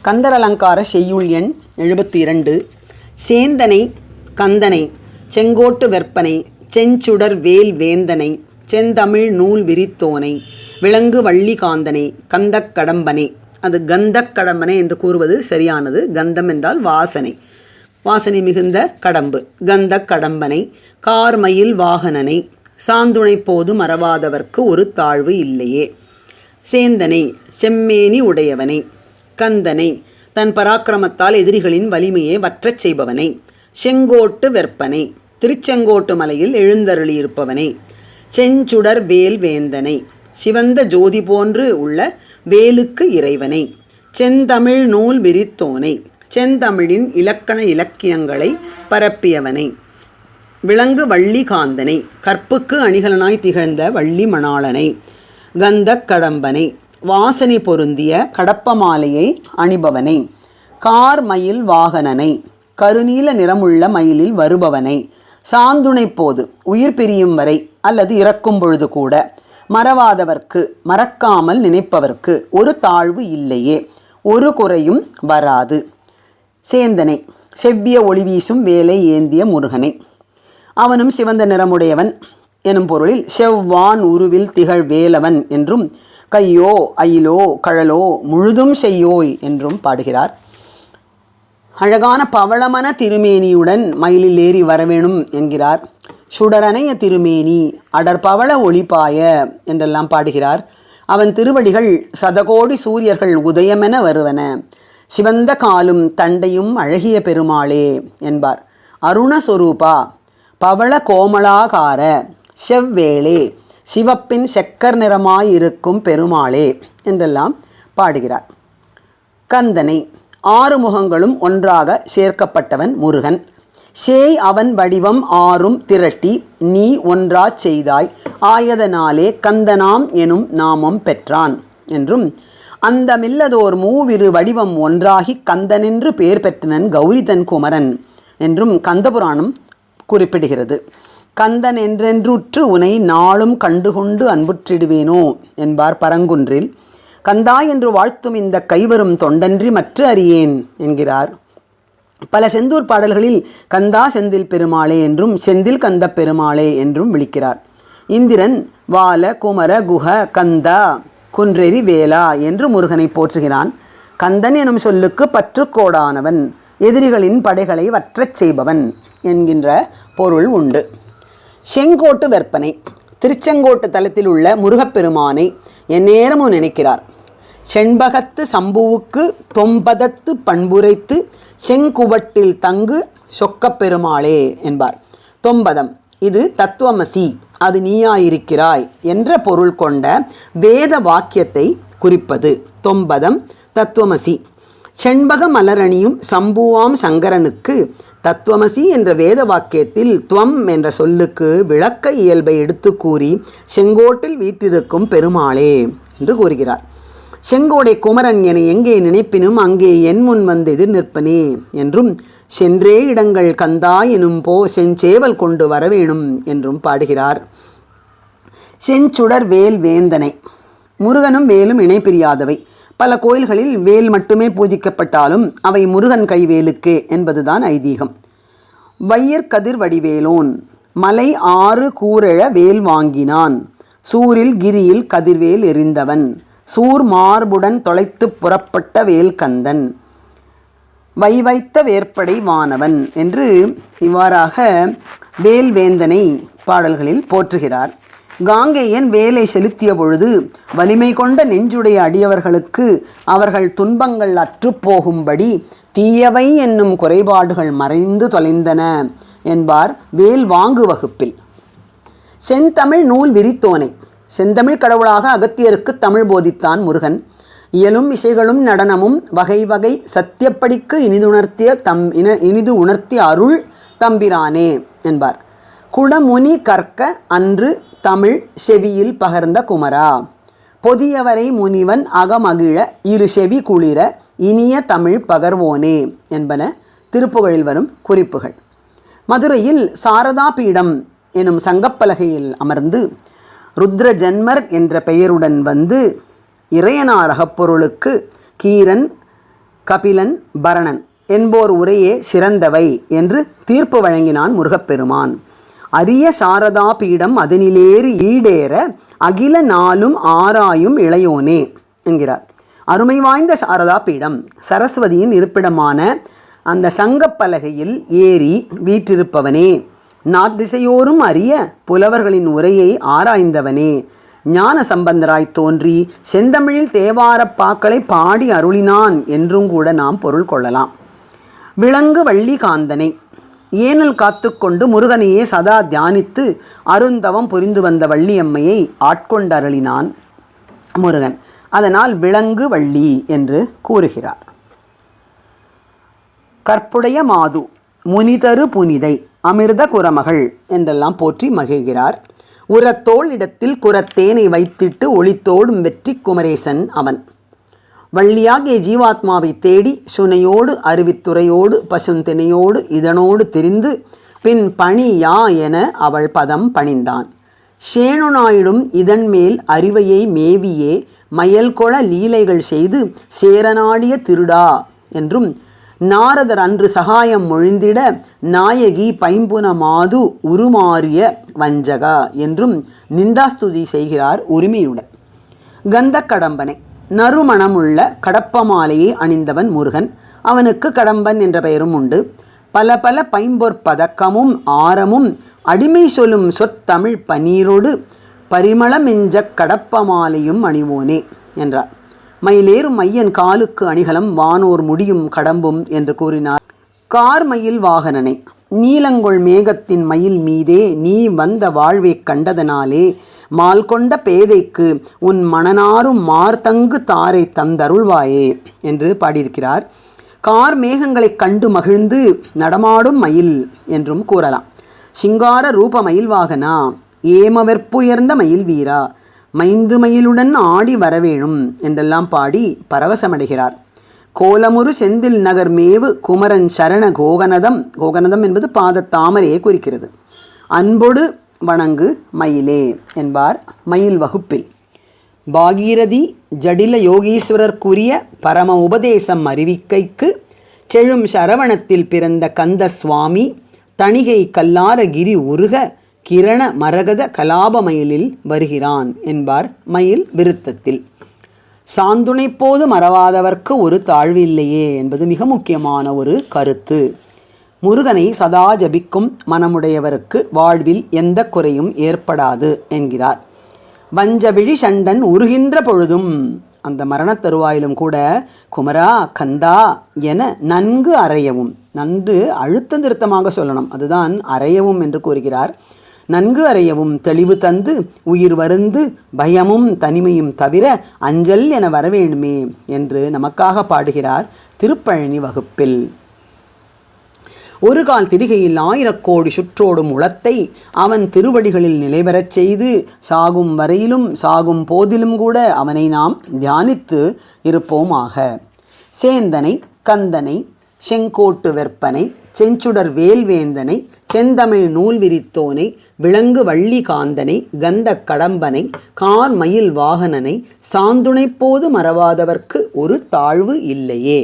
கந்தர் அலங்கார செய்யுள் எண் 72. சேந்தனை கந்தனை செங்கோட்டு வெற்பனை செஞ்சுடர் வேல் வேந்தனை செந்தமிழ் நூல் விரித்தோனை விலங்கு வள்ளி காந்தனை கந்தக் கடம்பனை. அது கந்தக் கடம்பனை என்று கூறுவது சரியானது. கந்தம் என்றால் வாசனை, வாசனை மிகுந்த கடம்பு. கந்தக் கடம்பனை கார்மயில் வாகனனை சாந்துணை போது மறவாதவர்க்கு ஒரு தாழ்வு இல்லையே. சேந்தனை செம்மேனி உடையவனை கந்தனை தன் பராக்கிரமத்தால் எதிரிகளின் வலிமையை வற்றச் செய்பவனை செங்கோட்டு வெற்பனை திருச்செங்கோட்டு மலையில் எழுந்தருளியிருப்பவனை செஞ்சுடர் வேல் வேந்தனை சிவந்த ஜோதி போன்று உள்ள வேலுக்கு இறைவனை செந்தமிழ் நூல் விரித்தோனை செந்தமிழின் இலக்கண இலக்கியங்களை பரப்பியவனை விலங்கு வள்ளி காந்தனை கற்புக்கு அணிகலனாய் திகழ்ந்த வள்ளி மணாளனை கந்தக் கடம்பனை வாசனை பொருந்திய கடப்ப மாலையை அணிபவனை கார் மயில் வாகனனை கருநீல நிறமுள்ள மயிலில் வருபவனை சாந்துணை போது உயிர் பிரியும் வரை அல்லது இறக்கும் பொழுது கூட மறவாதவர்க்கு மறக்காமல் நினைப்பவர்க்கு ஒரு தாழ்வு இல்லையே, ஒரு குறையும் வராது. சேந்தனை செவ்விய ஒளி வீசும் வேலை ஏந்திய முருகனை அவனும் சிவந்த நிறமுடையவன் எனும் பொருளில் செவ்வான் உருவில் திகழ் வேலவன் என்றும் கையோ அயிலோ கழலோ முழுதும் செய்யோய் என்றும் பாடுகிறார். அழகான பவளமன திருமேனியுடன் மயிலில் ஏறி வரவேணும் என்கிறார். சுடரணைய திருமேனி அடற்பவள ஒளிபாய என்றெல்லாம் பாடுகிறார். அவன் திருவடிகள் சதகோடி சூரியர்கள் உதயமென வருவன, சிவந்த காலும் தண்டையும் அழகிய பெருமாளே என்பார். அருணஸ்வரூபா பவள கோமளாகார செவ்வேளே சிவப்பின் செக்கர் நிறமாயிருக்கும் பெருமாளே என்றெல்லாம் பாடுகிறார். கந்தனை 6 முகங்களும் ஒன்றாக சேர்க்கப்பட்டவன் முருகன். சேய் அவன் வடிவம் 6ம் திரட்டி நீ ஒன்றாச் செய்தாய் ஆயதனாலே கந்தனாம் எனும் நாமம் பெற்றான் என்றும் அந்தமில்லதோர் மூவிரு வடிவம் ஒன்றாகி கந்தனென்று பெயர் பெற்றனன் கௌரிதன் குமரன் என்றும் கந்தபுராணம் குறிப்பிடுகிறது. கந்தன் என்றென்றுற்று உனை நாளும் கண்டுகொண்டு அன்புற்றிடுவேனோ என்பார் பரங்குன்றில். கந்தா என்று வாழ்த்தும் இந்த கைவரும் தொண்டன்றி மற்ற அறியேன் என்கிறார். பல செந்தூர் பாடல்களில் கந்தா செந்தில் பெருமாளே என்றும் செந்தில் கந்த பெருமாளே என்றும் விളിக்கிறார். இந்திரன் வால குமர குஹ கந்தா குன்றெறி வேலா என்று முருகனை போற்றுகிறான். கந்தன் எனும் சொல்லுக்கு பற்றுக்கோடானவன், எதிரிகளின் படைகளை வற்றச் செய்பவன் என்கின்ற பொருள் உண்டு. செங்கோட்டு வெற்பனை திருச்செங்கோட்டு தலத்தில் உள்ள முருகப்பெருமானை எந்நேரமும் நினைக்கிறார். செண்பகத்து சம்புவுக்கு தொம்பதத்து பண்புரைத்து செங்குவட்டில் தங்கு சொக்கப்பெருமாளே என்பார். தொம்பதம் இது தத்துவமசி அது நீயாயிருக்கிறாய் என்ற பொருள் கொண்ட வேத வாக்கியத்தை குறிப்பது. தொம்பதம் தத்துவமசி. செண்பக மலரணியும் சம்புவாம் சங்கரனுக்கு தத்துவமசி என்ற வேத வாக்கியத்தில் துவம் என்ற சொல்லுக்கு விளக்க இயல்பை எடுத்து கூறி செங்கோட்டில் வீற்றிருக்கும் பெருமாளே என்று கூறுகிறார். செங்கோடை குமரன் என எங்கே நினைப்பினும் அங்கே என் முன் வந்து எதிர் நிற்பனே என்றும் சென்றே இடங்கள் கந்தா எனும் செஞ்சேவல் கொண்டு வரவேணும் என்றும் பாடுகிறார். செஞ்சுடர் வேல் வேந்தனை முருகனும் வேலும் இணை பிரியாதவை. பல கோயில்களில் வேல் மட்டுமே பூஜிக்கப்பட்டாலும் அவை முருகன் கைவேலுக்கே என்பதுதான் ஐதீகம். வையர் கதிர் வடிவேலோன் மலை 6 கூரெழ வேல் வாங்கினான் சூரில் கிரியில் கதிர்வேல் எறிந்தவன் சூர் மார்புடன் தொலைத்து புறப்பட்ட வேல் கந்தன் வைத்த வேற்படை வானவன் என்று இவ்வாறாக வேல்வேந்தனை பாடல்களில் போற்றுகிறார். காங்கேயன் வேலை செலுத்திய பொழுது வலிமை கொண்ட நெஞ்சுடைய அடியவர்களுக்கு அவர்கள் துன்பங்கள் அற்றுப்போகும்படி தீயவை என்னும் குறைபாடுகள் மறைந்து தொலைந்தன என்பார் வேல் வாங்கு வகுப்பில். செந்தமிழ் நூல் விரித்தோனை செந்தமிழ் கடவுளாக அகத்தியருக்கு தமிழ் போதித்தான் முருகன். இயலும் இசைகளும் நடனமும் வகை வகை சத்தியப்படிக்கு இனிது உணர்த்திய அருள் தம்பிரானே என்பார். குடமுனி கற்க அன்று தமிழ் செவியில் பகர்ந்த குமரா பொதியவரை முனிவன் அகமகிழ இரு செவி குளிர இனிய தமிழ் பகர்வோனே என்பன திருப்புகழில் வரும் குறிப்புகள். மதுரையில் சாரதா பீடம் எனும் சங்கப்பலகையில் அமர்ந்து ருத்ர ஜன்மர் என்ற பெயருடன் வந்து இறையனார் அகப்பொருளுக்கு கீரன் கபிலன், பரணன் என்போர் உரையே சிறந்தவை என்று தீர்ப்பு வழங்கினான் முருகப்பெருமான். அரிய சாரதா பீடம் அதனிலேறி ஈடேற அகில நாளும் ஆராயும் இளையோனே என்கிறார். அருமை வாய்ந்த சாரதா பீடம், சரஸ்வதியின் இருப்பிடமான அந்த சங்கப்பலகையில் ஏறி வீற்றிருப்பவனே, நாத்திசையோரும் அறிய புலவர்களின் உரையை ஆராய்ந்தவனே, ஞான சம்பந்தராய் தோன்றி செந்தமிழில் தேவாரப் பாக்களை பாடி அருளினான் என்றும் கூட நாம் பொருள் கொள்ளலாம். விளங்கு வள்ளி காந்தனை, ஏனல் காத்து கொண்டு முருகனையே சதா தியானித்து அருந்தவம் புரிந்து வந்த வள்ளியம்மையை ஆட்கொண்டருளினான் முருகன். அதனால் விளங்கு வள்ளி என்று கூறுகிறார். கற்புடைய மாது, முனிதரு புனிதை, அமிர்த குரமகள் என்றெல்லாம் போற்றி மகிழ்கிறார். உரத்தோள் இடத்தில் குரத்தேனை வைத்திட்டு ஒளித்தோடும் வெற்றி குமரேசன் அவன். வள்ளியாகிய ஜீவாத்மாவை தேடி சுனையோடு அருவித்துறையோடு பசுந்தினையோடு இதனோடு திரிந்து பின் பணி யா என அவள் பதம் பணிந்தான். சேணுநாயிடும் இதன்மேல் அறிவையை மேவியே மயல்கொள லீலைகள் செய்து சேரநாடிய திருடா என்றும், நாரதர் அன்று சகாயம் மொழிந்திட நாயகி பைம்புன மாது உருமாறிய வஞ்சகா என்றும் நிந்தாஸ்துதி செய்கிறார் உரிமையுடன். கந்த கடம்பனை, நறுமணமுள்ள கடப்ப மாலையை அணிந்தவன் முருகன். அவனுக்கு கடம்பன் என்ற பெயரும் உண்டு. பல பல பைம்பொற் பதக்கமும் ஆரமும் அடிமை சொல்லும் சொற்தமிழ் பனீரோடு பரிமளமெஞ்ச கடப்ப மாலையும் அணிவோனே என்றார். மயிலேறும் மையன் காலுக்கு அணிகலம் வானோர் முடியும் கடம்பும் என்று கூறினார். கார் மயில் வாகனனை, நீலங்கொள் மேகத்தின் மயில் மீதே நீ வந்த வாழ்வை கண்டதனாலே மால் கொண்ட பேதைக்கு உன் மணனாரும் மார்தங்கு தாரை தந்தருள்வாயே என்று பாடியிருக்கிறார். கார் மேகங்களை கண்டு மகிழ்ந்து நடமாடும் மயில் என்றும் கூறலாம். சிங்கார ரூப மயில் வாகனா, ஏமவெற்புயர்ந்த மயில் வீரா, மைந்து மயிலுடன் ஆடி வரவேணும் என்றெல்லாம் பாடி பரவசமடைகிறார். கோலமுறு செந்தில் நகர் மேவு குமரன் சரண கோகனதம், கோகனதம் என்பது பாத தாமரையை குறிக்கிறது. அன்பொடு வணங்கு மயிலே என்பார் மயில் வகுப்பில். பாகீரதி ஜடில யோகீஸ்வரர் கூறிய பரம உபதேசம் அறிவிக்கைக்கு செழும் சரவணத்தில் பிறந்த கந்த சுவாமி தணிகை கல்லார கிரி உருக கிரண மரகத கலாபமயிலில் வருகிறான் என்பார் மயில் விருத்தத்தில். சாந்துணை போது மறவாதவர்க்கு ஒரு தாழ்வு இல்லையே என்பது மிக முக்கியமான ஒரு கருத்து. முருகனை சதா ஜபிக்கும் மனமுடையவருக்கு வாழ்வில் எந்த குறையும் ஏற்படாது என்கிறார். வஞ்சவிழி சண்டன் உருகின்ற பொழுதும், அந்த மரணத் தருவாயிலும் கூட குமரா கந்தா என நன்கு அறையவும், நன்கு அழுத்த திருத்தமாக சொல்லணும், அதுதான் அறையவும் என்று கூறுகிறார். நன்கு அறையவும் தெளிவு தந்து உயிர் வருந்து பயமும் தனிமையும் தவிர அஞ்சல் என வரவேணுமே என்று நமக்காக பாடுகிறார் திருப்பழனி வகுப்பில். ஒரு கால் திரிகையில் 1000 கோடி சுற்றோடும் உளத்தை அவன் திருவடிகளில் நிலைபெறச் செய்து சாகும் வரையிலும் சாகும் போதிலும் கூட அவனை நாம் தியானித்து இருப்போமாக. சேந்தனை, கந்தனை, செங்கோட்டு வெற்பனை, செஞ்சுடர் வேல்வேந்தனை, செந்தமிழ் நூல் விரித்தோனை, விளங்கு வள்ளி காந்தனை, கந்த கடம்பனை, கார் மயில் வாகனனை, சாந்துணை போது மறவாதவர்க்கு ஒரு தாழ்வு இல்லையே.